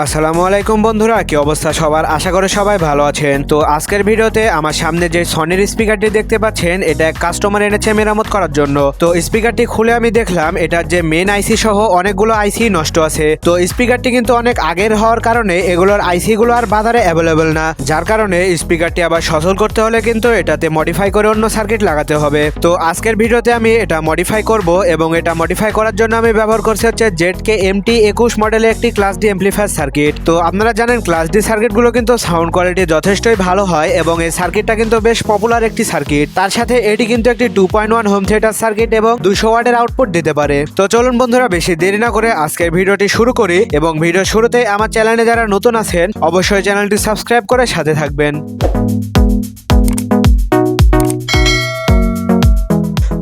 আসসালামু আলাইকুম বন্ধুরা, কি অবস্থা সবার? আশা করি সবাই ভালো আছেন। তো আজকের ভিডিওতে আমার সামনে যে সনির স্পিকারটি দেখতে পাচ্ছেন, এটা কাস্টমার এনেছে মেরামত করার জন্য। তো স্পিকারটি খুলে আমি দেখলাম এটার যে মেন আইসি সহ অনেকগুলো আইসি নষ্ট আছে। তো স্পিকারটি কিন্তু অনেক আগের হওয়ার কারণে এগুলোর আইসি গুলো আর বাজারে অ্যাভেলেবেল না, যার কারণে স্পিকারটি আবার সচল করতে হলে কিন্তু এটাতে মডিফাই করে অন্য সার্কিট লাগাতে হবে। তো আজকের ভিডিওতে আমি এটা মডিফাই করব এবং এটা মডিফাই করার জন্য আমি ব্যবহার করছি হচ্ছে ZK-MT21 মডেলের একটি ক্লাস ডি অ্যাম্প্লিফায়ার সার্কিট। তো আপনারা জানেন ক্লাস ডি সার্কিটগুলো কিন্তু সাউন্ড কোয়ালিটি যথেষ্টই ভালো হয় এবং এই সার্কিটটা কিন্তু বেশ পপুলার একটি সার্কিট। তার সাথে এটি কিন্তু একটি 2.1 হোম থিয়েটার সার্কিট এবং 200 ওয়াটের আউটপুট দিতে পারে। তো চলুন বন্ধুরা, বেশি দেরি না করে আজকের ভিডিওটি শুরু করি এবং ভিডিও শুরুতে আমার চ্যানেলে যারা নতুন আছেন অবশ্যই চ্যানেলটি সাবস্ক্রাইব করে সাথে থাকবেন।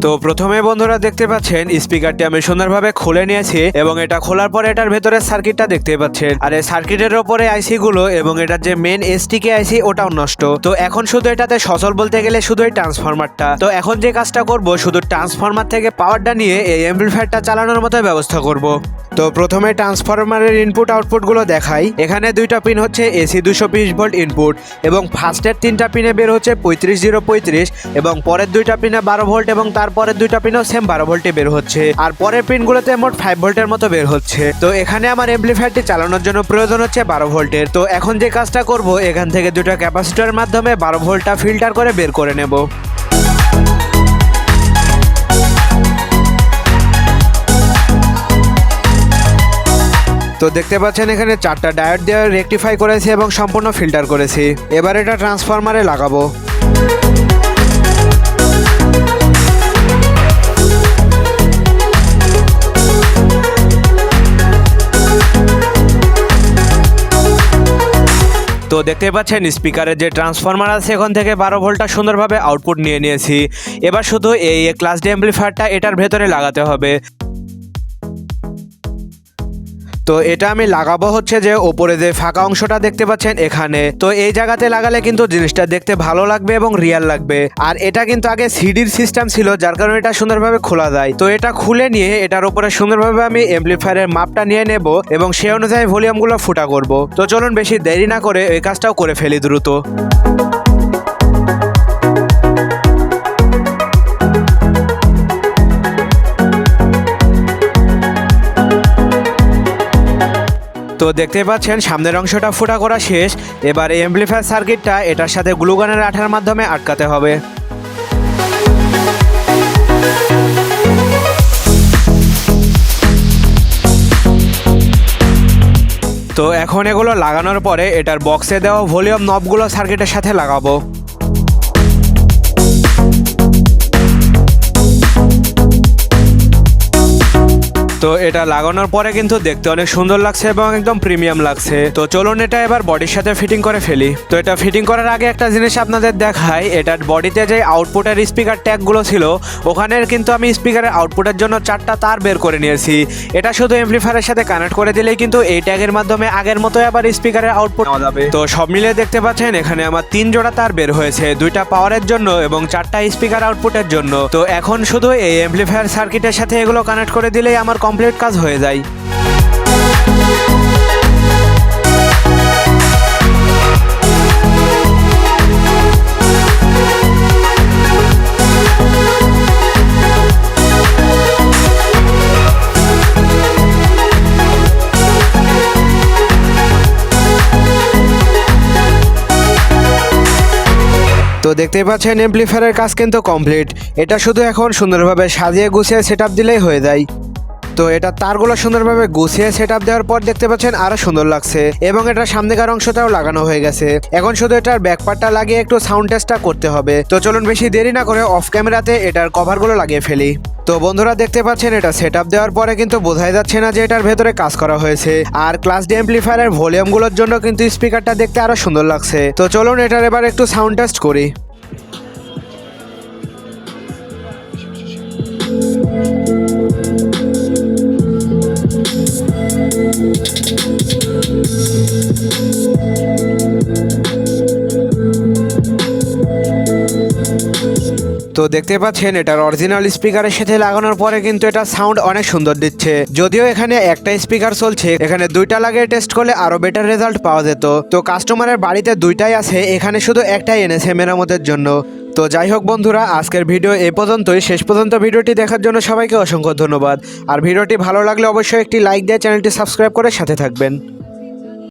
তো প্রথমে বন্ধুরা দেখতে পাচ্ছেন স্পিকারটি আমি সুন্দরভাবে খুলে নিয়েছি এবং এটা খোলার পরে এটার ভেতরে সার্কিটটা দেখতে পাচ্ছেন। আর এই সার্কিটের ওপরে আইসি গুলো এবং এটার যে মেন এসটিকে আইসি ওটাও নষ্ট। তো এখন শুধু এটাতে সচল বলতে গেলে শুধু এই ট্রান্সফরমারটা। তো এখন যে কাজটা করব, শুধু ট্রান্সফরমার থেকে পাওয়ারটা নিয়ে এই অ্যাম্প্লিফায়ারটা চালানোর মতো ব্যবস্থা করব। তো প্রথমে ট্রান্সফরমারের ইনপুট আউটপুট গুলো দেখাই। এখানে দুইটা পিন হচ্ছে এসি 220 ভোল্ট ইনপুট এবং ফার্স্টের তিনটা পিনে বের হচ্ছে 35-0-35 এবং পরের দুইটা পিনে 12 ভোল্ট এবং তারপরের দুইটা পিনও সেম 12 ভোল্টে বের হচ্ছে। আর পরের পিনগুলোতে মোট 5 ভোল্টের মতো বের হচ্ছে। তো এখানে আমার অ্যাম্প্লিফায়ারটি চালানোর জন্য প্রয়োজন হচ্ছে 12 ভোল্টের। তো এখন যে কাজটা করব, এখান থেকে দুটো ক্যাপাসিটরের মাধ্যমে 12 ভোল্টটা ফিল্টার করে বের করে নেব। তো দেখতে পাচ্ছেন এখানে 4টা ডায়োড দিয়ে রেকটিফাই করেছি এবং সম্পূর্ণ ফিল্টার করেছি। এবার এটা ট্রান্সফরমারে লাগাবো। তো দেখতে পাচ্ছেন স্পিকারের যে ট্রান্সফরমার আছে এখান থেকে 12 ভোল্টটা সুন্দরভাবে আউটপুট নিয়ে নিয়েছি। এবার শুধু এই ক্লাস ডি অ্যাম্প্লিফায়ারটা এটার ভেতরে লাগাতে হবে। তো এটা আমি লাগাবো হচ্ছে যে ওপরে যে ফাঁকা অংশটা দেখতে পাচ্ছেন এখানে। তো এই জায়গাতে লাগালে কিন্তু জিনিসটা দেখতে ভালো লাগবে এবং রিয়াল লাগবে। আর এটা কিন্তু আগে সিডির সিস্টেম ছিল, যার কারণে এটা সুন্দরভাবে খোলা যায়। তো এটা খুলে নিয়ে এটার উপরে সুন্দরভাবে আমি অ্যাম্প্লিফায়ারের মাপটা নিয়ে নেব এবং সেই অনুযায়ী ভলিউমগুলো ফুটা করব। তো চলুন বেশি দেরি না করে এই কাজটাও করে ফেলি দ্রুত। তো দেখতে পাচ্ছেন সামনের অংশটা ফুটা করা শেষ। এবার এই অ্যাম্প্লিফায়ার সার্কিটটা এটার সাথে গ্লুগানের আঠার মাধ্যমে আটকাতে হবে। তো এখন এগুলো লাগানোর পরে এটার বক্সে দেওয়া ভলিউম নবগুলো সার্কিটের সাথে লাগাবো। তো এটা লাগানোর পরে কিন্তু দেখতে অনেক সুন্দর লাগছে এবং একদম প্রিমিয়াম লাগছে। তো চলুন এটা এবার বডির সাথে ফিটিং করে ফেলি। তো এটা ফিটিং করার আগে একটা জিনিস আপনাদের দেখাই। এটার বডিতে যে আউটপুটের স্পিকার ট্যাগগুলো ছিল, ওখানের কিন্তু আমি স্পিকারের আউটপুটের জন্য 4টা তার বের করে নিয়েছি। এটা শুধু অ্যাম্প্লিফায়ারের সাথে কানেক্ট করে দিলেই কিন্তু এই ট্যাগের মাধ্যমে আগের মতোই আবার স্পিকারের আউটপুট নেওয়া যাবে। তো সব মিলিয়ে দেখতে পাচ্ছেন এখানে আমার 3 জোড়া তার বের হয়েছে, 2টা পাওয়ারের জন্য এবং 4টা স্পিকার আউটপুটের জন্য। তো এখন শুধু এই অ্যাম্প্লিফায়ার সার্কিটের সাথে এগুলো কানেক্ট করে দিলেই আমার কমপ্লিট কাজ হয়ে যায়। তো দেখতেই পাচ্ছেন অ্যাম্প্লিফায়ারের কাজ কিন্তু কমপ্লিট। এটা শুধু এখন সুন্দরভাবে সাজিয়ে গুছিয়ে সেটআপ দিলেই হয়ে যায়। তো এটা তারগুলো সুন্দরভাবে গুছিয়ে সেটআপ দেওয়ার পর দেখতে পাচ্ছেন আরো সুন্দর লাগছে এবং এটা সামনেকার অংশটাও লাগানো হয়ে গেছে। এখন শুধু এটার ব্যাকপার্টটা লাগিয়ে একটু সাউন্ড টেস্টটা করতে হবে। তো চলুন বেশি দেরি না করে অফ ক্যামেরাতে এটার কভারগুলো লাগিয়ে ফেলি। তো বন্ধুরা দেখতে পাচ্ছেন এটা সেটআপ দেওয়ার পরে কিন্তু বোঝাই যাচ্ছে না যে এটার ভেতরে কাজ করা হয়েছে। আর ক্লাস ডি অ্যাম্প্লিফায়ারের ভলিউমগুলোর জন্য কিন্তু স্পিকারটা দেখতে আরো সুন্দর লাগছে। তো চলুন এটার এবার একটু সাউন্ড টেস্ট করি। তো দেখতে পাচ্ছেন এটার অরিজিনাল স্পিকারের সাথে লাগানোর পরে কিন্তু এটা সাউন্ড অনেক সুন্দর দিচ্ছে। যদিও এখানে একটা স্পিকার চলছে, এখানে দুইটা লাগিয়ে টেস্ট করলে আরো বেটার রেজাল্ট পাওয়া যেত। তো কাস্টমারের বাড়িতে দুইটাই আছে, এখানে শুধু একটাই এনেছে মেরামতের জন্য। তো যাই হোক বন্ধুরা, আজকের ভিডিও এই পর্যন্তই। শেষ পর্যন্ত ভিডিওটি দেখার জন্য সবাইকে অসংখ্য ধন্যবাদ। আর ভিডিওটি ভালো লাগলে অবশ্যই একটি লাইক দিয়ে চ্যানেলটি সাবস্ক্রাইব করে সাথে থাকবেন।